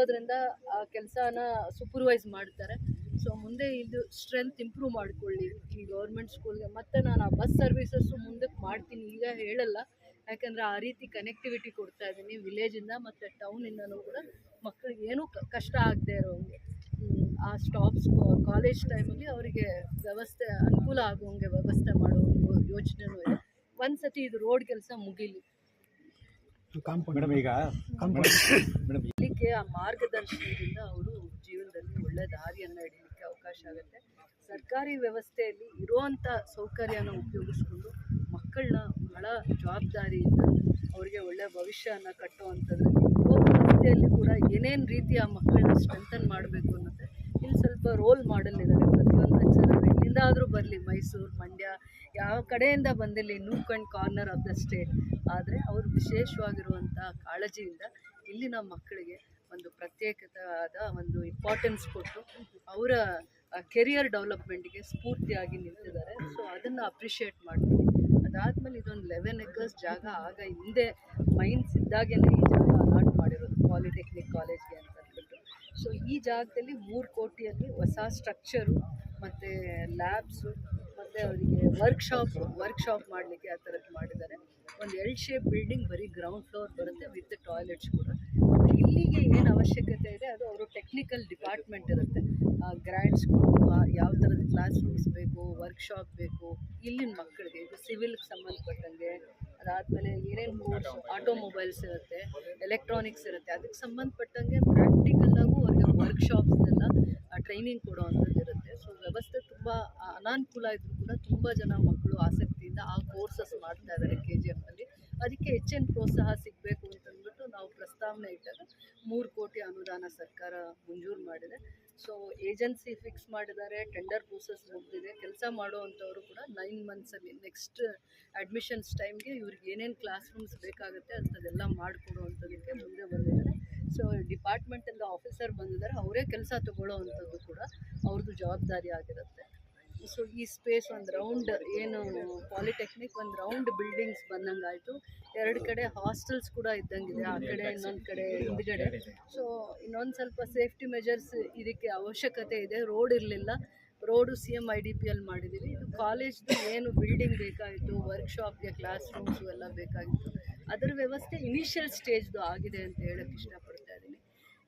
ಇರೋದ್ರಿಂದ ಆ ಕೆಲಸನ ಸೂಪರ್ವೈಸ್ ಮಾಡ್ತಾರೆ. ಸೊ ಮುಂದೆ ಇದು ಸ್ಟ್ರೆಂತ್ ಇಂಪ್ರೂವ್ ಮಾಡ್ಕೊಳ್ಳಿ ಈ ಗೌರ್ಮೆಂಟ್ ಸ್ಕೂಲ್ಗೆ. ಮತ್ತು ನಾನು ಆ ಬಸ್ ಸರ್ವೀಸಸ್ಸು ಮುಂದಕ್ಕೆ ಮಾಡ್ತೀನಿ, ಈಗ ಹೇಳಲ್ಲ, ಯಾಕಂದರೆ ಆ ರೀತಿ ಕನೆಕ್ಟಿವಿಟಿ ಕೊಡ್ತಾ ಇದ್ದೀನಿ ವಿಲೇಜಿಂದ ಮತ್ತು ಟೌನಿಂದನೂ ಕೂಡ ಮಕ್ಕಳಿಗೆ ಏನೂ ಕಷ್ಟ ಆಗದೆ ಇರೋಂಗೆ ಆ ಸ್ಟಾಪ್ಸ್ ಕಾಲೇಜ್ ಟೈಮಲ್ಲಿ ಅವರಿಗೆ ವ್ಯವಸ್ಥೆ ಅನುಕೂಲ ಆಗೋಂಗೆ ವ್ಯವಸ್ಥೆ ಮಾಡೋ ಯೋಚನೆನೂ ಇದೆ. ಒಂದು ಸತಿ ಇದು ರೋಡ್ ಕೆಲಸ ಮುಗೀಲಿ, ಇಲ್ಲಿಗೆ ಆ ಮಾರ್ಗದರ್ಶನದಿಂದ ಅವರು ಜೀವನದಲ್ಲಿ ಒಳ್ಳೆ ದಾರಿಯನ್ನು ಹಿಡಿಯಲಿಕ್ಕೆ ಅವಕಾಶ ಆಗುತ್ತೆ. ಸರ್ಕಾರಿ ವ್ಯವಸ್ಥೆಯಲ್ಲಿ ಇರುವಂಥ ಸೌಕರ್ಯನ ಉಪಯೋಗಿಸ್ಕೊಂಡು ಮಕ್ಕಳನ್ನ ಬಹಳ ಜವಾಬ್ದಾರಿಯಿಂದ ಅವರಿಗೆ ಒಳ್ಳೆಯ ಭವಿಷ್ಯನ ಕಟ್ಟುವಂಥದ್ರಲ್ಲಿ ವ್ಯವಸ್ಥೆಯಲ್ಲಿ ಕೂಡ ಏನೇನು ರೀತಿಯ ಮಕ್ಕಳನ್ನ ಸ್ಟ್ರೆಂಥನ್ ಮಾಡಬೇಕು ಅನ್ನೋದು ಇಲ್ಲಿ ಸ್ವಲ್ಪ ರೋಲ್ ಮಾಡೆಲ್ ಇದ್ದಾರೆ. ಪ್ರತಿಯೊಂದು ಜನರು ಎಲ್ಲಿಂದಾದರೂ ಬರಲಿ, ಮೈಸೂರು, ಮಂಡ್ಯ, ಯಾವ ಕಡೆಯಿಂದ ಬಂದಿರಲಿ, nook and corner of the state, ಆದರೆ ಅವರು ವಿಶೇಷವಾಗಿರುವಂಥ ಕಾಳಜಿಯಿಂದ ಇಲ್ಲಿನ ಮಕ್ಕಳಿಗೆ ಒಂದು ಪ್ರತ್ಯೇಕವಾದ ಒಂದು ಇಂಪಾರ್ಟೆನ್ಸ್ ಕೊಟ್ಟು ಅವರ ಕೆರಿಯರ್ ಡೆವಲಪ್ಮೆಂಟ್ಗೆ ಸ್ಫೂರ್ತಿಯಾಗಿ ನಿಂತಿದ್ದಾರೆ. ಸೊ ಅದನ್ನು ಅಪ್ರಿಷಿಯೇಟ್ ಮಾಡ್ತೀನಿ. ಅದಾದಮೇಲೆ ಇದೊಂದು 11 acres ಜಾಗ ಆಗ ಹಿಂದೆ ಮೈನ್ಸ್ ಇದ್ದಾಗೇ ಈ ಜಾಗ ಅಲಾಟ್ ಮಾಡಿರೋದು ಪಾಲಿಟೆಕ್ನಿಕ್ ಕಾಲೇಜ್ಗೆ ಅಂತ ಅಂದ್ಬಿಟ್ಟು. ಸೊ ಈ ಜಾಗದಲ್ಲಿ 3 ಕೋಟಿಯಲ್ಲಿ ಹೊಸ ಸ್ಟ್ರಕ್ಚರು ಮತ್ತು ಲ್ಯಾಬ್ಸು ಮತ್ತು ಅವರಿಗೆ ವರ್ಕ್ಶಾಪ್ ಮಾಡಲಿಕ್ಕೆ ಆ ಥರದ್ದು ಮಾಡಿದ್ದಾರೆ. ಒಂದು ಎಲ್ ಶೇಪ್ ಬಿಲ್ಡಿಂಗ್, ಬರೀ ಗ್ರೌಂಡ್ ಫ್ಲೋರ್ ಬರುತ್ತೆ ವಿತ್ ಟಾಯ್ಲೆಟ್ಸ್ ಕೂಡ. ಇಲ್ಲಿಗೆ ಏನು ಅವಶ್ಯಕತೆ ಇದೆ ಅದು ಅವರು ಟೆಕ್ನಿಕಲ್ ಡಿಪಾರ್ಟ್ಮೆಂಟ್ ಇರುತ್ತೆ, ಗ್ರ್ಯಾಂಡ್ಸ್ಗಳು, ಯಾವ ಥರದ ಕ್ಲಾಸ್ ರೂಮ್ಸ್ ಬೇಕು, ವರ್ಕ್ಶಾಪ್ ಬೇಕು ಇಲ್ಲಿನ ಮಕ್ಕಳಿಗೆ, ಇದು ಸಿವಿಲ್ಗೆ ಸಂಬಂಧಪಟ್ಟಂಗೆ. ಅದಾದಮೇಲೆ ಏನೇನು ಕೋರ್ಸ್, ಆಟೋಮೊಬೈಲ್ಸ್ ಇರುತ್ತೆ, ಎಲೆಕ್ಟ್ರಾನಿಕ್ಸ್ ಇರುತ್ತೆ, ಅದಕ್ಕೆ ಸಂಬಂಧಪಟ್ಟಂಗೆ ಪ್ರಾಕ್ಟಿಕಲ್ಲಾಗೂ ಅವ್ರಿಗೆ ವರ್ಕ್ಶಾಪ್ಸ್ನೆಲ್ಲ ಟ್ರೈನಿಂಗ್ ಕೊಡೋವಂಥದ್ದು ಇರುತ್ತೆ. ಸೊ ವ್ಯವಸ್ಥೆ ತುಂಬ ಅನಾನುಕೂಲ ಇದ್ದರೂ ಕೂಡ ತುಂಬ ಜನ ಮಕ್ಕಳು ಆಸಕ್ತಿಯಿಂದ ಆ ಕೋರ್ಸಸ್ ಮಾಡ್ತಾ ಇದ್ದಾರೆ KGFನಲ್ಲಿ. ಅದಕ್ಕೆ ಹೆಚ್ಚಿನ ಪ್ರೋತ್ಸಾಹ ಸಿಗಬೇಕು ಅಂತಂದ್ಬಿಟ್ಟು ನಾವು ಪ್ರಸ್ತಾವನೆ ಇಟ್ಟಾಗ 3 ಕೋಟಿ ಅನುದಾನ ಸರ್ಕಾರ ಮಂಜೂರು ಮಾಡಿದೆ. ಸೊ ಏಜೆನ್ಸಿ ಫಿಕ್ಸ್ ಮಾಡಿದ್ದಾರೆ, ಟೆಂಡರ್ ಪ್ರೋಸೆಸ್ ಮುಗಿದಿದೆ. ಕೆಲಸ ಮಾಡುವಂಥವರು ಕೂಡ 9 ಮಂತ್ಸಲ್ಲಿ ನೆಕ್ಸ್ಟ್ ಅಡ್ಮಿಷನ್ಸ್ ಟೈಮ್ಗೆ ಇವ್ರಿಗೆ ಏನೇನು ಕ್ಲಾಸ್ ರೂಮ್ಸ್ ಬೇಕಾಗುತ್ತೆ ಅಂಥದ್ದೆಲ್ಲ ಮಾಡಿಕೊಡುವಂಥದ್ದಕ್ಕೆ ಮುಂದೆ ಬಂದಿದ್ದಾರೆ. ಸೊ ಡಿಪಾರ್ಟ್ಮೆಂಟಿಂದ ಆಫೀಸರ್ ಬಂದಿದ್ದಾರೆ, ಅವರೇ ಕೆಲಸ ತೊಗೊಳ್ಳೋ ಅಂಥದ್ದು ಕೂಡ ಅವ್ರದ್ದು ಜವಾಬ್ದಾರಿ ಆಗಿರುತ್ತೆ. ಸೊ ಈ ಸ್ಪೇಸ್ ಒಂದು ರೌಂಡ್ ಏನು ಪಾಲಿಟೆಕ್ನಿಕ್ ಒಂದು ರೌಂಡ್ ಬಿಲ್ಡಿಂಗ್ಸ್ ಬಂದಂಗಾಯಿತು. 2 ಕಡೆ ಹಾಸ್ಟೆಲ್ಸ್ ಕೂಡ ಇದ್ದಂಗಿದೆ, ಆ ಕಡೆ ಇನ್ನೊಂದು ಕಡೆ ಹಿಂದ್ಗಡೆ. ಸೊ ಇನ್ನೊಂದು ಸ್ವಲ್ಪ ಸೇಫ್ಟಿ ಮೆಜರ್ಸ್ ಇದಕ್ಕೆ ಅವಶ್ಯಕತೆ ಇದೆ. ರೋಡ್ ಇರಲಿಲ್ಲ, ರೋಡು CM IDPL ಮಾಡಿದ್ದೀವಿ. ಇದು ಕಾಲೇಜ್ದು ಏನು ಬಿಲ್ಡಿಂಗ್ ಬೇಕಾಗಿತ್ತು, ವರ್ಕ್ಶಾಪ್ಗೆ ಕ್ಲಾಸ್ ರೂಮ್ಸು ಎಲ್ಲ ಬೇಕಾಗಿತ್ತು, ಅದರ ವ್ಯವಸ್ಥೆ ಇನಿಷಿಯಲ್ ಸ್ಟೇಜ್ದು ಆಗಿದೆ ಅಂತ ಹೇಳೋಕ್ಕೆ ಇಷ್ಟಪಡ್ತಾ ಇದ್ದೀನಿ.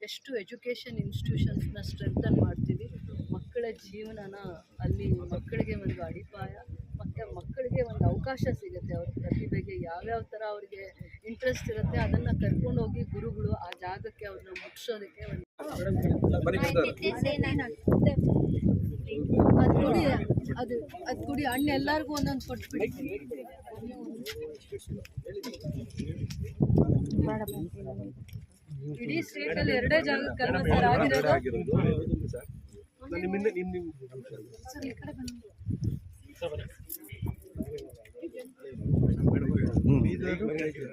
ಎಷ್ಟು ಎಜುಕೇಷನ್ ಇನ್ಸ್ಟಿಟ್ಯೂಷನ್ಸ್ನ ಸ್ಟ್ರೆಂಥನ್ ಮಾಡ್ತೀವಿ, ಮಕ್ಕಳ ಜೀವನನ ಅಲ್ಲಿ ಮಕ್ಕಳಿಗೆ ಒಂದು ಅಡಿಪಾಯ ಮತ್ತು ಮಕ್ಕಳಿಗೆ ಒಂದು ಅವಕಾಶ ಸಿಗುತ್ತೆ. ಅವ್ರ ಪ್ರತಿಭೆಗೆ ಯಾವ್ಯಾವ ಥರ ಅವ್ರಿಗೆ ಇಂಟ್ರೆಸ್ಟ್ ಇರುತ್ತೆ ಅದನ್ನು ಕರ್ಕೊಂಡೋಗಿ ಗುರುಗಳು ಆ ಜಾಗಕ್ಕೆ ಅವ್ರನ್ನ ಮುಗಿಸೋದಕ್ಕೆ ಅದು ಕುಡಿ ಹಣ್ಣು ಎಲ್ಲರಿಗೂ ಒಂದೊಂದು ಕೊಟ್ಬಿಡಿ. ಇಡೀ ಸ್ಟೇಟಲ್ಲಿ 2 ಜಾಗಕ್ಕೆ ಅಲ್ವಾ ಸರ್ ಆಗಿರೋದು?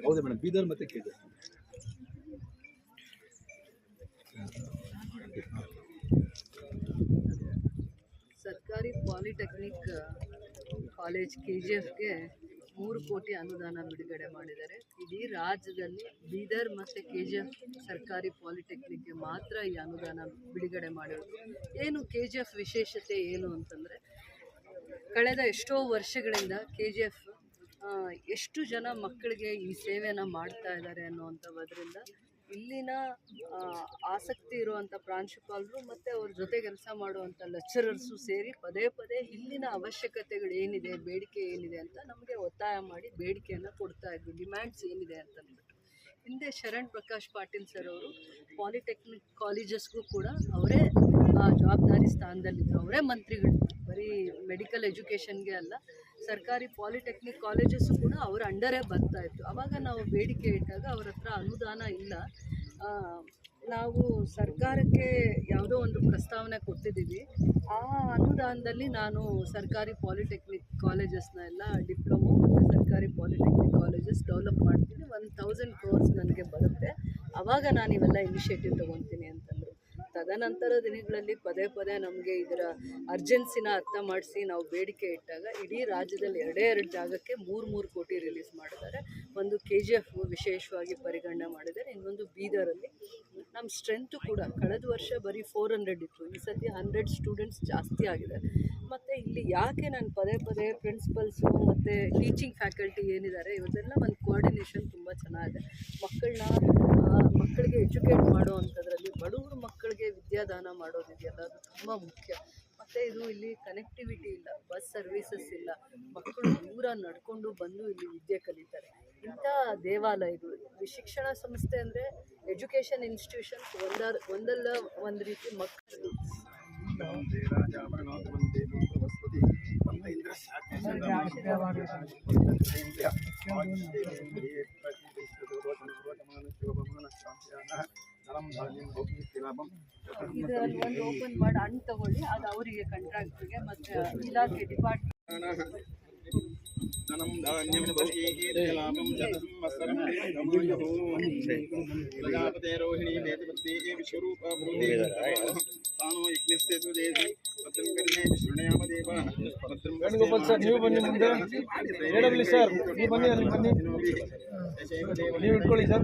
ಹೌದು ಮೇಡಮ್, ಬೀದರ್ ಮತ್ತು KGF. ಸರ್ಕಾರಿ ಪಾಲಿಟೆಕ್ನಿಕ್ ಕಾಲೇಜ್ KGFಗೆ 3 ಕೋಟಿ ಅನುದಾನ ಬಿಡುಗಡೆ ಮಾಡಿದ್ದಾರೆ. ಇಡೀ ರಾಜ್ಯದಲ್ಲಿ ಬೀದರ್ ಮತ್ತು KGF ಸರ್ಕಾರಿ ಪಾಲಿಟೆಕ್ನಿಕ್ಗೆ ಮಾತ್ರ ಈ ಅನುದಾನ ಬಿಡುಗಡೆ ಮಾಡಿರೋದು. ಏನು KGF ವಿಶೇಷತೆ ಏನು ಅಂತಂದರೆ, ಕಳೆದ ಎಷ್ಟೋ ವರ್ಷಗಳಿಂದ KGF ಎಷ್ಟು ಜನ ಮಕ್ಕಳಿಗೆ ಈ ಸೇವೆಯನ್ನು ಮಾಡ್ತಾ ಇದ್ದಾರೆ ಅನ್ನೋವಂಥದ್ರಿಂದ ಇಲ್ಲಿನ ಆಸಕ್ತಿ ಇರುವಂಥ ಪ್ರಾಂಶುಪಾಲರು ಮತ್ತು ಅವ್ರ ಜೊತೆ ಕೆಲಸ ಮಾಡುವಂಥ ಲೆಕ್ಚರರ್ಸು ಸೇರಿ ಪದೇ ಪದೇ ಇಲ್ಲಿನ ಅವಶ್ಯಕತೆಗಳು ಏನಿದೆ, ಬೇಡಿಕೆ ಏನಿದೆ ಅಂತ ನಮಗೆ ಒತ್ತಾಯ ಮಾಡಿ ಬೇಡಿಕೆಯನ್ನು ಕೊಡ್ತಾ ಇದ್ವಿ, ಡಿಮ್ಯಾಂಡ್ಸ್ ಏನಿದೆ ಅಂತಂದ್ಬಿಟ್ಟು. ಹಿಂದೆ ಶರಣ್ ಪ್ರಕಾಶ್ ಪಾಟೀಲ್ ಸರ್ ಅವರು ಪಾಲಿಟೆಕ್ನಿಕ್ ಕಾಲೇಜಸ್ಗೂ ಕೂಡ ಅವರೇ ಜವಾಬ್ದಾರಿ ಸ್ಥಾನದಲ್ಲಿದ್ದರು, ಅವರೇ ಮಂತ್ರಿಗಳು. ಬರೀ ಮೆಡಿಕಲ್ ಎಜುಕೇಷನ್ಗೆ ಅಲ್ಲ, ಸರ್ಕಾರಿ ಪಾಲಿಟೆಕ್ನಿಕ್ ಕಾಲೇಜಸ್ಸು ಕೂಡ ಅವರ ಅಂಡರೇ ಬರ್ತಾಯಿತ್ತು. ಆವಾಗ ನಾವು ಬೇಡಿಕೆ ಇಟ್ಟಾಗ ಅವ್ರ ಹತ್ರ ಅನುದಾನ ಇಲ್ಲ, ನಾವು ಸರ್ಕಾರಕ್ಕೆ ಯಾವುದೋ ಒಂದು ಪ್ರಸ್ತಾವನೆ ಕೊಟ್ಟಿದ್ದೀವಿ, ಆ ಅನುದಾನದಲ್ಲಿ ನಾನು ಸರ್ಕಾರಿ ಪಾಲಿಟೆಕ್ನಿಕ್ ಕಾಲೇಜಸ್ನ ಎಲ್ಲ ಡಿಪ್ಲೊಮೊ ಮತ್ತು ಸರ್ಕಾರಿ ಪಾಲಿಟೆಕ್ನಿಕ್ ಕಾಲೇಜಸ್ ಡೆವಲಪ್ ಮಾಡ್ತೀನಿ, 1000 crores ನನಗೆ ಬರುತ್ತೆ, ಆವಾಗ ನಾನು ಇವೆಲ್ಲ ಇನಿಷಿಯೇಟಿವ್ ತೊಗೊತೀನಿ ಅಂತಂದರು. ತದನಂತರ ದಿನಗಳಲ್ಲಿ ಪದೇ ಪದೇ ನಮಗೆ ಇದರ ಅರ್ಜೆನ್ಸಿನ ಅರ್ಥ ಮಾಡಿಸಿ ನಾವು ಬೇಡಿಕೆ ಇಟ್ಟಾಗ ಇಡೀ ರಾಜ್ಯದಲ್ಲಿ 2 ಜಾಗಕ್ಕೆ 3 ಕೋಟಿ ರಿಲೀಸ್ ಮಾಡಿದ್ದಾರೆ. ಒಂದು KGF ವಿಶೇಷವಾಗಿ ಪರಿಗಣನೆ ಮಾಡಿದ್ದಾರೆ, ಇನ್ನೊಂದು ಬೀದರಲ್ಲಿ. ನಮ್ಮ ಸ್ಟ್ರೆಂತು ಕೂಡ ಕಳೆದ ವರ್ಷ ಬರೀ 400 ಇತ್ತು, ಈ ಸತಿ 100 ಸ್ಟೂಡೆಂಟ್ಸ್ ಜಾಸ್ತಿ ಆಗಿದೆ. ಮತ್ತು ಇಲ್ಲಿ ಯಾಕೆ ನಾನು ಪದೇ ಪದೇ ಪ್ರಿನ್ಸಿಪಲ್ಸು ಮತ್ತು ಟೀಚಿಂಗ್ ಫ್ಯಾಕಲ್ಟಿ ಏನಿದ್ದಾರೆ ಇವತ್ತೆಲ್ಲ ಒಂದು ಕೋಆರ್ಡಿನೇಷನ್ ತುಂಬ ಚೆನ್ನಾಗಿದೆ. ಮಕ್ಕಳಿಗೆ ಎಜುಕೇಟ್ ಮಾಡೋ ಅಂಥದ್ರಲ್ಲಿ ಬಡವ್ರ ಮಕ್ಕಳಿಗೆ ವಿದ್ಯಾದಾನ ಮಾಡೋದಿದೆಯಲ್ಲ ಅದು ತುಂಬ ಮುಖ್ಯ. ಮತ್ತು ಇದು ಇಲ್ಲಿ ಕನೆಕ್ಟಿವಿಟಿ ಇಲ್ಲ, ಬಸ್ ಸರ್ವೀಸಸ್ ಇಲ್ಲ, ಮಕ್ಕಳು ದೂರ ನಡ್ಕೊಂಡು ಬಂದು ಇಲ್ಲಿ ವಿದ್ಯೆ ಕಲಿತಾರೆ. ಇಂಥ ದೇವಾಲಯ ಇದು. ಶಿಕ್ಷಣ ಸಂಸ್ಥೆ ಅಂದರೆ ಎಜುಕೇಷನ್ ಇನ್ಸ್ಟಿಟ್ಯೂಷನ್ಸ್ ಒಂದಲ್ಲ ಒಂದು ರೀತಿ ಮಕ್ಕಳು ಇದರಲ್ಲಿ ಒಂದು ಓಪನ್ ಮಾಡಿ ಹಣ್ಣು ತಗೊಳ್ಳಿ, ಅದು ಅವರಿಗೆ ಕಾಂಟ್ರಾಕ್ಟ್ರಿಗೆ ಮತ್ತು ಇಲಾಖೆ ಡಿಪಾರ್ಟ್ಮೆಂಟ್ ಪ್ರಜಾಪತಿರೋಹಿಣಿ ವೇದವತಿ ವಿಶ್ವರೂಪ ವೇಣುಗೋಪಾಲ್ ಸರ್, ನೀವು ಬನ್ನಿ ಮುಂದೆ. ಹೇಳಲಿ ಸರ್, ನೀವು ಬನ್ನಿ, ಅಲ್ಲಿ ಬನ್ನಿ, ನೀವು ಇಟ್ಕೊಳ್ಳಿ ಸರ್.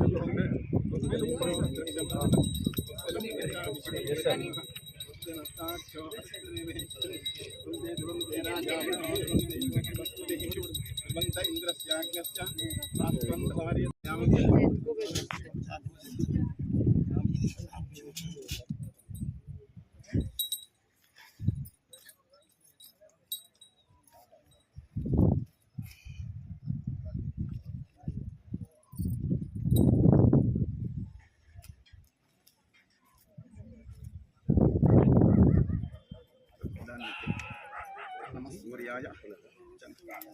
नमः सूर्याय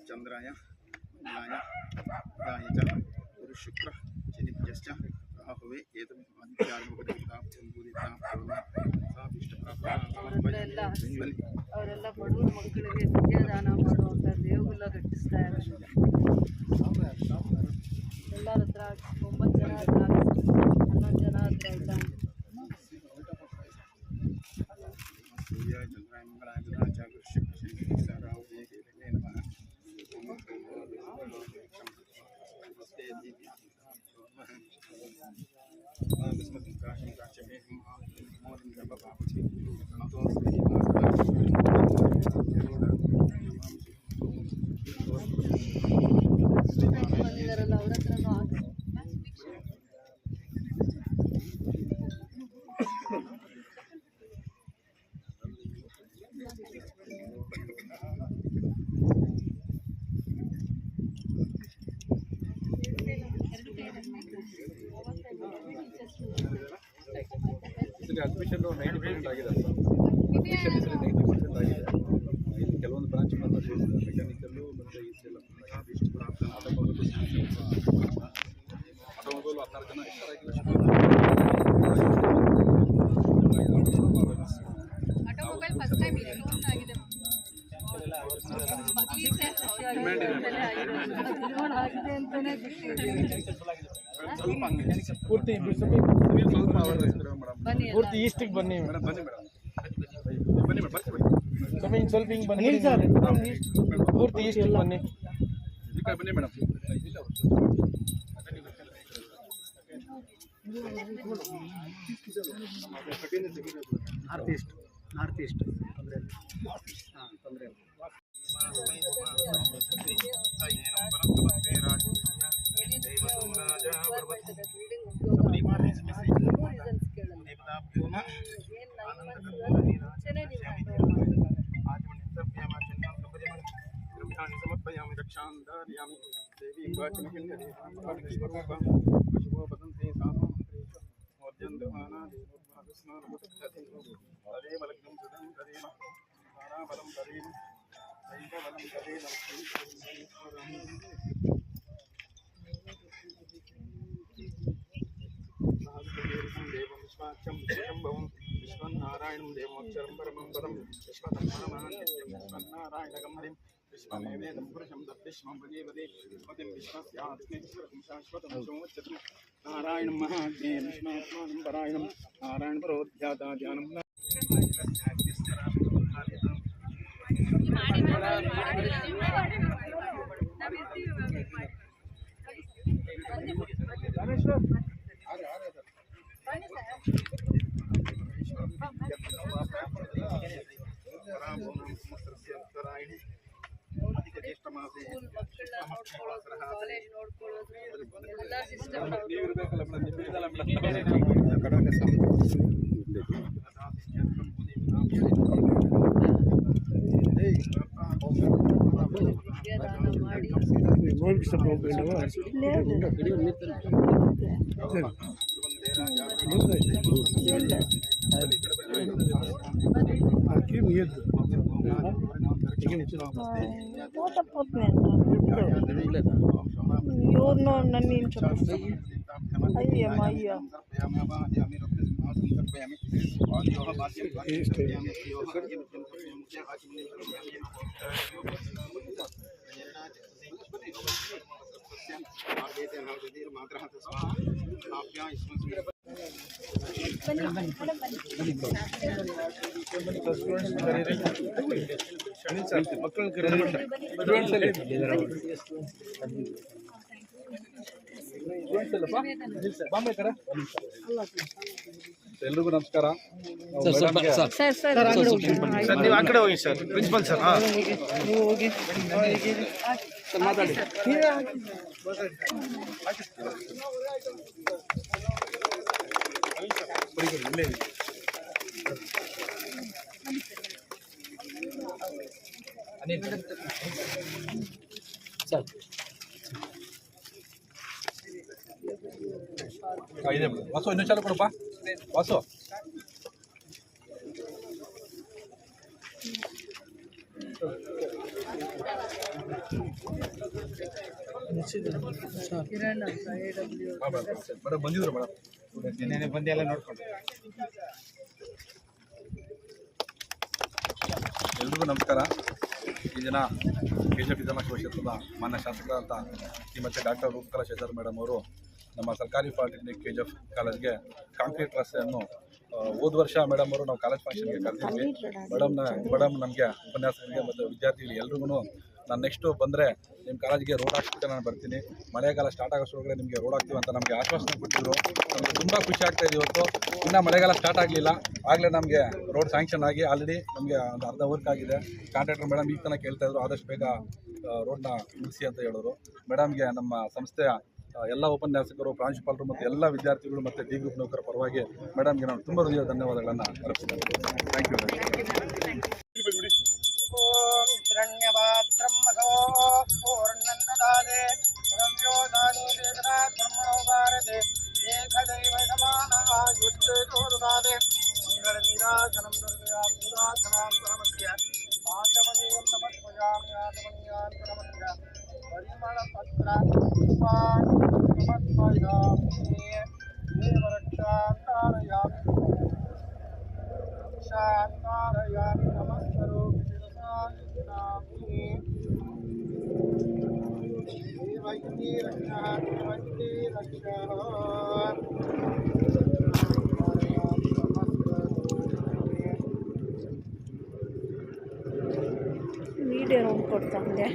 चंद्राय मंगलाय बुधाय च गुरुशुक्र शनिभ्यश्च राहुवे एतम् ಅವರೆಲ್ಲ ಬಡವ್ರ ಮಕ್ಕಳಿಗೆ ವಿದ್ಯಾದಾನ ಮಾಡುವಂಥ ದೇವಗುಲ್ಲ ಕಟ್ಟಿಸ್ತಾ ಇದ್ದಾರೆ. ಎಲ್ಲರ ಹತ್ರ 9 ಜನ ಹತ್ರ 11 ಜನ ಹತ್ರ ಇದ್ದಾರೆ. सूर्याय चंद्राय मंगलाय बुधाय च गुरुशुक्र शनिभ्यश्च राहुवे केतवे नमः ಬಂದಿದ್ದಾರಲ್ಲ ಅವ್ರ ಹತ್ರನೂ ಆಗುತ್ತೆ. ಅಡ್ಮಿಷನ್ 90% ಆಗಿದೆ ಸರ್. ಅಡ್ಮಿಷನ್ 90% ಆಗಿದೆ. ಇಲ್ಲಿ ಕೆಲವೊಂದು ಬ್ರಾಂಚ್ ಮೆಕ್ಯಾನಿಕಲ್ಲು ಮತ್ತು ಇದೆಲ್ಲ ಆಟೋಮೊಬೈಲು 16 ಜನ ಆಟೋಮೊಬೈಲ್ ಫಸ್ಟ್ ಟೈಮ್ ಇಷ್ಟೊಂದು ಆಗಿದೆ. ಆಗಿದೆ ಅಂತಾನೆ ಪೂರ್ತಿ ಪೂರ್ತಿ ಈಸ್ಟಿಗೆ ಬನ್ನಿ ಮೇಡಮ್. ಬನ್ನಿ ಮೇಡಮ್, ಬನ್ನಿ ಮೇಡಮ್, ಸ್ವಲ್ಪ ಹಿಂಗೆ ಸ್ವಲ್ಪ ಹಿಂಗೆ ಬನ್ನಿ ಸರ್. ಪೂರ್ತಿ ಈಸ್ಟಿಗೆ ಬನ್ನಿ, ಈ ಕಡೆ ಬನ್ನಿ ಮೇಡಮ್. ನಾರ್ತ್ ಈಸ್ಟ್ ಅಂದರೆ ಹಾಂ ತೊಂದರೆ समर्पयामि रक्षांधारयामि देवी वाचनहिन्दी विश्वरूपं वदन्ति साधुमन्त्रेषु तदेव लग्नं सुदं तदेव ताराबलं तदेव दैवबलं तदेव देवं विश्वाख्यं विश्वम्भवं विश्वनारायणं देवमक्षरं परमं पदं विश्वतत्परमानित्यं विश्वनारायणगं हरिं विश्वमेवेदं पुरुषं तद्विश्वं भजेवदे पतिं विश्वस्यात्मे शाश्वतं सोच्यतं नारायणं महाज्ञे विष्णात्मानं परायणं नारायण परोध्याता ध्यानं ಬನ್ನಿ ಸರ್. ವಿದ್ಯಾದಾನ ಮಾಡಿ ಇವ್ರನ್ನ ನನ್ನ ಅಯ್ಯಮ್ಮ ಅಯ್ಯ ಎಲ್ರಿಗೂ ನಮಸ್ಕಾರ. ಸರ್ ನೀವು ಆ ಕಡೆ ಹೋಗಿ ಸರ್, ಪ್ರಿನ್ಸಿಪಲ್ ಸರ್. ನೀವು ಹೋಗಿ ಮಾತಾಡಿ. ಇದೆ ವಾಸು, ಇನ್ನೊಂದು ಚಾಲು ಕೊಡಪ್ಪ ವಾಸು. ಕಿರಣ್ ಅಂತ AW ಮೇಡಮ್ ಬಂದಿದ್ರು ಮೇಡಮ್, ನಿನ್ನೆ ಬಂದು ಎಲ್ಲ ನೋಡ್ಕೊಂಡು. ಎಲ್ರಿಗೂ ನಮಸ್ಕಾರ. ಈ ದಿನ KGF ವಿಧಾನಸಭಾ ಕ್ಷೇತ್ರದ ಮಾನ್ಯ ಶಾಸಕರಾದ ಶ್ರೀಮತಿ ಡಾಕ್ಟರ್ ರೂಪಕಲಾ ಶೇಖರ್ ಮೇಡಮ್ ಅವರು ನಮ್ಮ ಸರ್ಕಾರಿ ಪಾಲಿಟೆಕ್ನಿಕ್ KGF ಕಾಲೇಜ್ಗೆ ಕಾಂಕ್ರೀಟ್ ರಸ್ತೆಯನ್ನು ಹೋದ ವರ್ಷ ಮೇಡಮ್ ಅವರು ನಾವು ಕಾಲೇಜ್ ಫಂಕ್ಷನ್ಗೆ ಕರೆದಿದ್ವಿ. ಮೇಡಮ್ ನಮಗೆ ಉಪನ್ಯಾಸಕರಿಗೆ ಮತ್ತು ವಿದ್ಯಾರ್ಥಿಗಳಿಗೆ ಎಲ್ರಿಗೂ ನಾನು ನೆಕ್ಸ್ಟು ಬಂದರೆ ನಿಮ್ಮ ಕಾಲೇಜಿಗೆ ರೋಡ್ ಹಾಕ್ಸ್ಬಿಟ್ಟು ನಾನು ಬರ್ತೀನಿ, ಮಳೆಗಾಲ ಸ್ಟಾರ್ಟ್ ಆಗೋಷ್ಟೊಳಗಡೆ ನಿಮಗೆ ರೋಡ್ ಹಾಕ್ತೀವಿ ಅಂತ ನಮಗೆ ಆಶ್ವಾಸನೆ ಕೊಟ್ಟಿದ್ರು. ನಮಗೆ ತುಂಬ ಖುಷಿ ಆಗ್ತಾಯಿದೆ. ಇವತ್ತು ಇನ್ನೂ ಮಳೆಗಾಲ ಸ್ಟಾರ್ಟ್ ಆಗಲಿಲ್ಲ, ಆಗಲೇ ನಮಗೆ ರೋಡ್ ಸ್ಯಾಂಕ್ಷನ್ ಆಗಿ ಆಲ್ರೆಡಿ ನಮಗೆ ಒಂದು ಅರ್ಧ ವರ್ಕ್ ಆಗಿದೆ. ಕಾಂಟ್ರಾಕ್ಟರ್ ಮೇಡಮ್ ಈಗ ತನಕ ಕೇಳ್ತಾಯಿದ್ರು ಆದಷ್ಟು ಬೇಗ ರೋಡ್ನ ಮುಗಿಸಿ ಅಂತ ಹೇಳಿದ್ರು. ಮೇಡಮ್ಗೆ ನಮ್ಮ ಸಂಸ್ಥೆಯ ಎಲ್ಲ ಉಪನ್ಯಾಸಕರು, ಪ್ರಾಂಶುಪಾಲರು ಮತ್ತು ಎಲ್ಲ ವಿದ್ಯಾರ್ಥಿಗಳು ಮತ್ತು ಡಿ ಗ್ರೂಪ್ ನೌಕರ ಪರವಾಗಿ ಮೇಡಮ್ಗೆ ನಾನು ತುಂಬ ಹೃದಯ ಧನ್ಯವಾದಗಳನ್ನು ಅರ್ಪಿಸ್ತೇನೆ. Thank you. ವಿಡಿಯೋ ನೋಡ್ಕೊಡ್ತಾಂದೆ.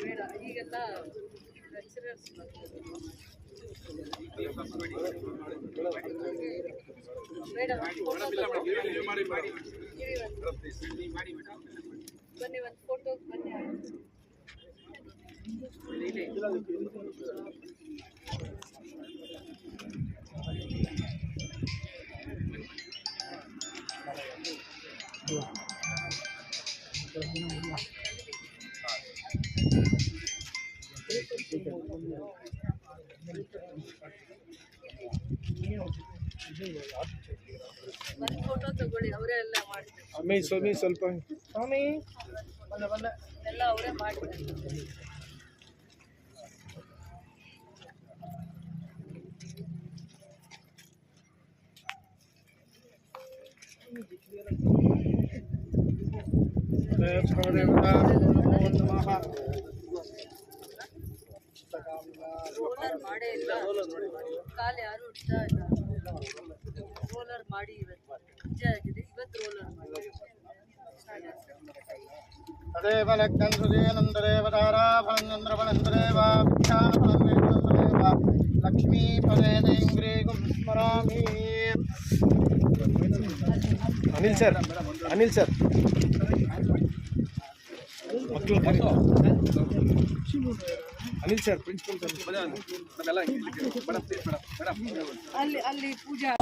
ಬೇಡ, ಈಗೆಲ್ಲ ಲೆಕ್ಚರರ್ಸ್ ಬೇಡ, ಬನ್ನಿ ಒಂದು ಫೋಟೋ ಬನ್ನಿ. ಒಂದು ಫೋಟೋ ತಗೊಳ್ಳಿ, ಅವರೇ ಎಲ್ಲ ಮಾಡ್ತಾರೆ. ಸ್ವಾಮಿ ಸ್ವಲ್ಪ ಸ್ವಾಮಿ ಎಲ್ಲ ಅವರೇ ಮಾಡ್ತಾರೆ. ರೋಲರ್ ಮಾಡೇ ಇಲ್ಲ, ಕಾಲು ಯಾರು ಇಡ್ತಾ ಇಲ್ಲ. ರೋಲರ್ ಮಾಡಿ ಇವತ್ತು ಪೂಜೆ ಆಗಿದೆ. ಇವತ್ತು ರೋಲರ್ ಮಾಡಿ. तदेव लग्नं सुजेनन्दरेव ताराफलन्द्रफलन्द्रेव भिक्षानफलन्द्रेव लक्ष्मीपदे देङ्ग्रीगुं स्मरामि. Anil sir Anil sir principal ಅಲ್ಲಿ ಪೂಜಾ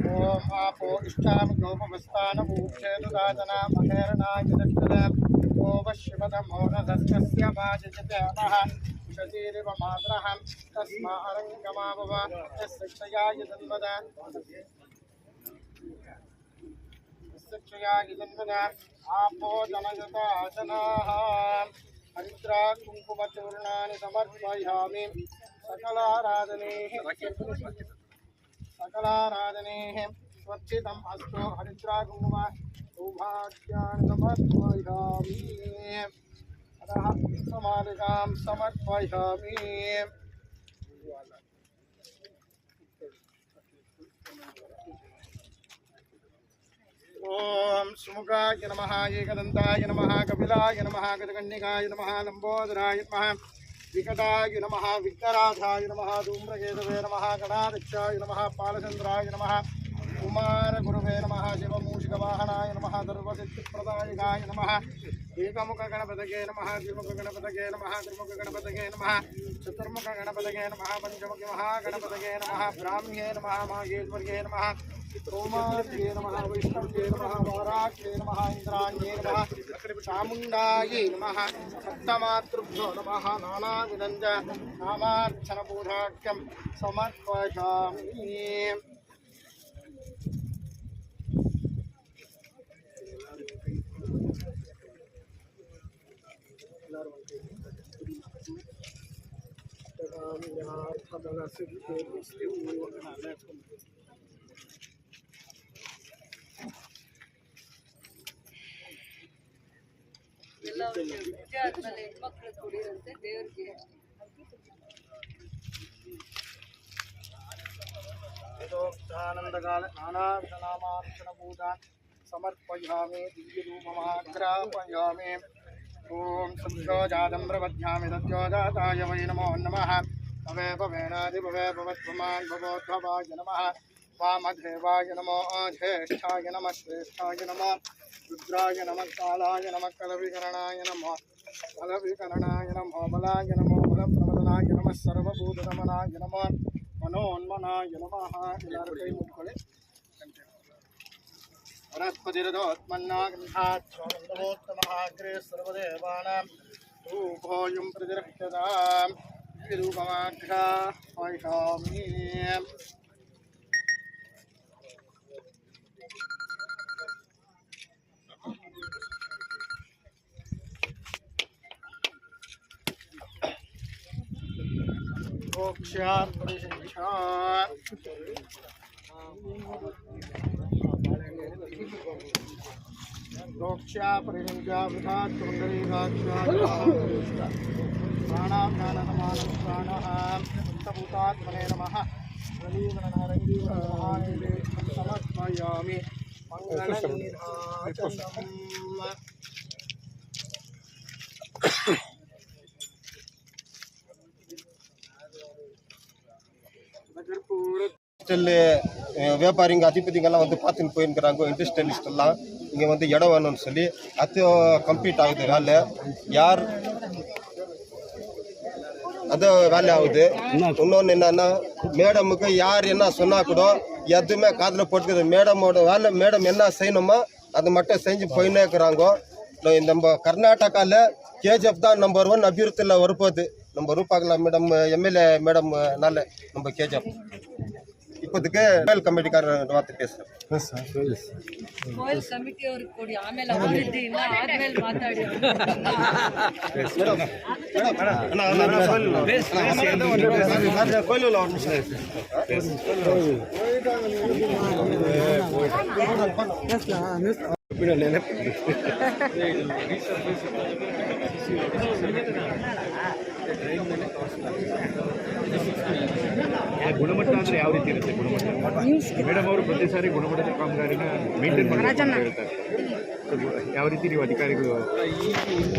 ओम आपो इष्टाम गोपमस्तान भूक्षेदुदातना महेरणाय दक्षिणा ओवश्यपदमोनदस्य माजिजतेमः शजीरिव मातरः तस्मा अरङ्गमावव यस्यक्षयाय जन्मदा आपो जनयता जनाः हरिद्रा कुङ्कुमचूर्णानि समर्पयामि सकलाराधनेः स्वच्छितम् अस्तु हरिद्रा कुङ्कुम सौभाग्यान् समर्पयामि अतः पुष्पमालिकां समर्पयामि ओम सुमुखाय नमः एकदन्ताय नमः कपिलाय नमः गजकन्निकाय नमः लंबोदराय नमः विकटाय नमः विघ्नराजाय नमः धूम्रकेतवे नमः गणाध्यक्षाय नमः पालचन्द्राय नमः कुमारगुरुवे नमः शिवमूषिकवाहनाय नमः सर्वसिद्धिप्रदायकाय नमः एकमुखगणपतये नमः द्विमुखगणपतये नमः त्रिमुखगणपतये नमः चतुर्मुखगणपतये नमः पञ्चमुखमहागणपतये नमः ब्राह्म्ये नमः माहेश्वर्ये नमः सोमार्ये नमः वैष्णव्ये नमः वाराख्ये नमः इन्द्राण्ये नमः चामुण्डायै नमः सप्तमातृभ्यो नमः नानाविधञ्च नामार्चनपूजाख्यं समर्पयामि। ಎಲ್ಲ ಪೂಜೆ ಆದ್ಮೇಲೆ ಹೆಣ್ಮಕ್ಳು ಕುಡಿಯುವಂತೆ ದೇವ್ರಿಗೆ यथोक्तानन्दकाल नानाविधनामार्चनपूजान् समर्पयामि दिव्यरूपमाग्रापयामि। ॐ सद्योजातं प्रपद्यामि सद्योजाताय वै नमो नमः। भवे भवेनादिभवे भवत्वमान् भवोद्भवाय नमः। वामदेवाय नमो ज्येष्ठाय नमः श्रेष्ठाय नमः रुद्राय नमः कालाय नमः कलविकरणाय नमः बलविकरणाय नमः बलाय नमो बलप्रवदनाय नमः सर्वभूतगमनाय नमः मनोन्मनाय नमः। ಎಲ್ಲರೂ ಕೈ ಮುಟ್ಕೊಳ್ಳಿ ವನಸ್ಪತಿರಥೋತ್ಮನ್ನಾಗ್ನಿಹಾತ್ಮನೋತ್ತಮಃ ಅಗ್ರೆ ಸರ್ವದೇವಾನಾಂ ರೂಪೋಯಂ ಪ್ರತಿರಕ್ಷತಾಂ ರೂಪಮಾಘ್ರಾಪಯಾಮಿ। रोक्षा परिणिजा विधात् कुण्डलीकाक्षा प्राणाभ्यानसमानं प्राणः सप्तभूतात्मने नमः। प्रदीपनारङ्गीवरमहानिले समर्पयामि मङ्गलनीराजनम्। வியாபாரிங்க அதிபதிங்கெல்லாம் வந்து பார்த்துன்னு போயிருக்கிறாங்க இண்டஸ்ட்ரியலிஸ்ட் எல்லாம் இங்கே வந்து இடம் வேணும்னு சொல்லி அது கம்ப்ளீட் ஆகுது வேலை யார் அது வேலை ஆகுது। இன்னொன்று என்னன்னா மேடமுக்கு யார் என்ன சொன்னால் கூட எதுவுமே காதில் போட்டுக்குது மேடமோட வேலை மேடம் என்ன செய்யணுமோ அதை மட்டும் செஞ்சு போயின்னே இருக்கிறாங்க। நம்ம கர்நாடகாவில் KGF தான் நம்பர் 1 அபிவிருத்தியில் வரப்போகுது। நம்ம ರೂಪಾಗಲ ಮೇಡಮ್ MLA ಮೇಡಮ್ ನಾಳೆ ನಮ್ಮ KGF இப்போதுக்கு கோயில் கமிட்டிக்காரர் ಮಾತು பேசுகிறேன்। ಕೋಯಿಲ್ ಕಮಿಟಿ ಅವ್ರಿಗೆ ಕೊಡಿ ಆಮೇಲೆ ಅಭಿವೃದ್ಧಿ ಇಲ್ಲ ಆದ್ಮೇಲೆ ಮಾತಾಡಿ ಗುಣಮಟ್ಟ ಅಂದರೆ ಯಾವ ರೀತಿ ಇರುತ್ತೆ? ಗುಣಮಟ್ಟ ಮೇಡಮ್ ಅವರು ಪ್ರತಿ ಸಾರಿ ಗುಣಮಟ್ಟದ ಕಾಮಗಾರಿನ ಮೇಂಟೈನ್ ಮಾಡ್ತಾರೆ ಹೇಳ್ತಾರೆ। ಯಾವ ರೀತಿ ನೀವು ಅಧಿಕಾರಿಗಳು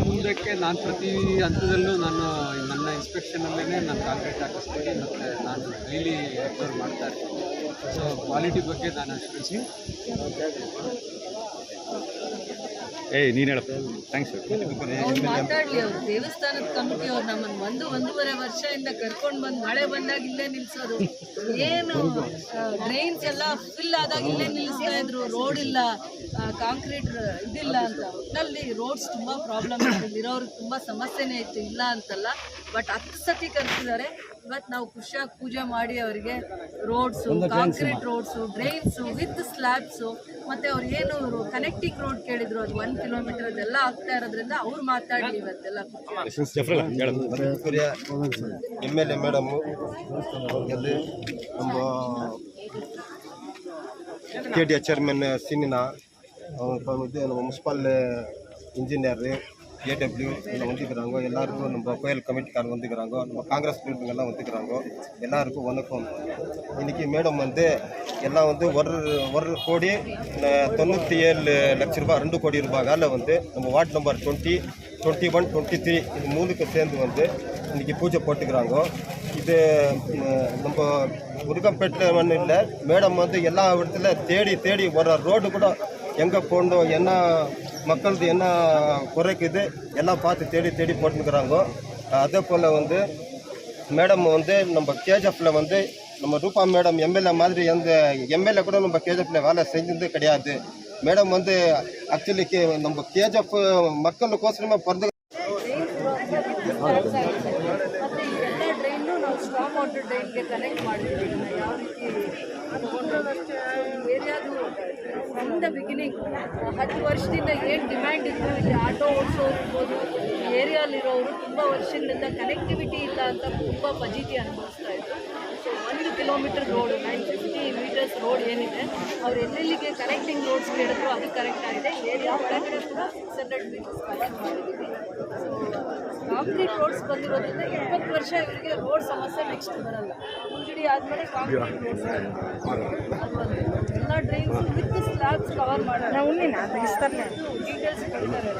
ಮುಂದಕ್ಕೆ ನಾನು ಪ್ರತಿ ಹಂತದಲ್ಲೂ ನಾನು ನನ್ನ ಇನ್ಸ್ಪೆಕ್ಷನಲ್ಲೇ ನಾನು ಕಾಂಕ್ರೀಟ್ ಹಾಕಿಸ್ತೀನಿ ಮತ್ತು ನಾನು ಡೈಲಿ ಅಬ್ಸರ್ವ್ ಮಾಡ್ತಾ ಇರ್ತೀನಿ। ಸೊ ಕ್ವಾಲಿಟಿ ಬಗ್ಗೆ ನಾನು ಅಶ್ಯೂರೆನ್ಸ್ ನೀನು ಹೇಳಪ್ಪ ಥ್ಯಾಂಕ್ಸ್ ಅವ್ರು ಮಾತಾಡ್ಲಿ ಅವ್ರು ದೇವಸ್ಥಾನದ ಕಮಿಟಿ ಅವ್ರು ನಮ್ಮನ್ನು 1.5 ವರ್ಷದಿಂದ ಕರ್ಕೊಂಡು ಬಂದು ಮಳೆ ಬಂದಾಗ ಇಲ್ಲೇ ನಿಲ್ಸೋದು ಏನು ಡ್ರೈನ್ಸ್ ಎಲ್ಲ ಫಿಲ್ ಆದಾಗ ಇಲ್ಲೇ ನಿಲ್ಲಿಸ್ತಾ ಇದ್ರು ರೋಡ್ ಇಲ್ಲ ಕಾಂಕ್ರೀಟ್ ಇದಿಲ್ಲ ಅಂತ ಒಟ್ಟಿನಲ್ಲಿ ರೋಡ್ಸ್ ತುಂಬ ಪ್ರಾಬ್ಲಮ್ ಇರೋರಿಗೆ ತುಂಬ ಸಮಸ್ಯೆನೇ ಇತ್ತು ಇಲ್ಲ ಅಂತಲ್ಲ ಬಟ್ 10 ಸತಿ ಕರೆಸಿದ್ದಾರೆ। ಇವತ್ತು ನಾವು ಖುಷಿಯಾಗಿ ಪೂಜೆ ಮಾಡಿ ಅವರಿಗೆ roads concrete roads drains with ಸ್ಲ್ಯಾಬ್ಸು ಮತ್ತು ಅವ್ರು ಏನು ಕನೆಕ್ಟಿಂಗ್ ರೋಡ್ ಕೇಳಿದ್ರು ಅದು 1 ಕಿಲೋಮೀಟರ್ ಅದೆಲ್ಲ ಆಗ್ತಾ ಇರೋದ್ರಿಂದ ಅವ್ರು ಮಾತಾಡಿ ಇವತ್ತೆಲ್ಲ MLA ಮೇಡಮು ನಮ್ಮ KDA ಚೇರ್ಮನ್ ಸೀನಿನ இது நம்ம முனிசிபல் இன்ஜினியர் AW எல்லாம் வந்துக்கிறாங்க। எல்லாருக்கும் நம்ம கோயில் கமிட்டிக்காரங்க வந்துக்கிறாங்க, நம்ம காங்கிரஸ் பீப்புங்கெல்லாம் வந்துக்கிறாங்க। எல்லாருக்கும் வணக்கம்। இன்றைக்கி மேடம் வந்து எல்லாம் வந்து 1 கோடி 97 லட்ச ரூபாய் 2 கோடி ரூபாய் வேலை வந்து நம்ம வார்டு நம்பர் 20, 21, 23 இது 3க்கு சேர்ந்து வந்து இன்றைக்கி பூஜை போட்டுக்கிறாங்க। இது நம்ம உருகம்பேட்டில் ஒன்றும் இல்லை மேடம் வந்து எல்லா இடத்துல தேடி ஒரு ரோடு கூட எங்கே போடணும் என்ன மக்களது என்ன குறைக்குது எல்லாம் பார்த்து தேடி தேடி போட்டுக்கிறாங்க. அதே போல் வந்து மேடம் வந்து நம்ம கேஜிஎஃப்பில் வந்து நம்ம ரூபா மேடம் எம்எல்ஏ மாதிரி எந்த எம்எல்ஏ கூட நம்ம கேஜிஎஃப்பில் வேலை செஞ்சது கிடையாது. மேடம் வந்து ஆக்சுவலி நம்ம கேஜிஎஃப் மக்களுக்கோசரமே பிறந்து ಮತ್ತು ಎಲ್ಲ ಡ್ರೈನು ನಾವು ಸ್ಟಾಪ್ ವಾಟರ್ ಡ್ರೈನ್ಗೆ ಕನೆಕ್ಟ್ ಮಾಡಿದ್ದೀವಿ. ಯಾವ ರೀತಿ ಏರಿಯಾದು ಫ್ರಮ್ ದ ಬಿಗಿನಿಂಗ್ 10 ವರ್ಷದಿಂದ ಏನು ಡಿಮ್ಯಾಂಡ್ ಇತ್ತು, ಇಲ್ಲಿ ಆಟೋ ಓಡಿಸೋರು ಇರ್ಬೋದು, ಈ ಏರಿಯಾಲಿರೋರು ತುಂಬ ವರ್ಷಗಳಿಂದ ಕನೆಕ್ಟಿವಿಟಿ ಇಲ್ಲ ಅಂತ ತುಂಬ ಫಜೀತಿ ಅನುಭವಿಸ್ತಾ ಇದ್ರು. So 1 kilometre road 950 metres road ಏನಿದೆ, ಅವ್ರು ಎಲ್ಲೆಲ್ಲಿಗೆ ಕನೆಕ್ಟಿಂಗ್ ರೋಡ್ಸ್ ಕೇಳಿದ್ರು ಅದು ಕರೆಕ್ಟ್ ಆಗಿದೆ. ಏರಿಯಾ ಒಳಗಡೆ ಕೂಡ 600 ಮೀಟರ್ಸ್ ಕನೆಕ್ಟ್ ಮಾಡಿದ್ದೀವಿ. ಸೊ ಕಾಂಕ್ರೀಟ್ ರೋಡ್ಸ್ ಬಂದಿರೋದ್ರಿಂದ 20 ವರ್ಷ ಇವರಿಗೆ ರೋಡ್ ಸಮಸ್ಯೆ ನೆಕ್ಸ್ಟ್ ಬರಲ್ಲ. ಮುಂಜಡಿ ಆದಮೇಲೆ ಕಾಂಕ್ರೀಟ್ ರೋಡ್ಸ್ ಎಲ್ಲ ಡ್ರೈನ್ಸ್ ವಿತ್ ಸ್ಲ್ಯಾಬ್ಸ್ ಕವರ್ ಮಾಡೋಣ. ಡೀಟೇಲ್ಸ್ ಕೊಡ್ತಾರೆ.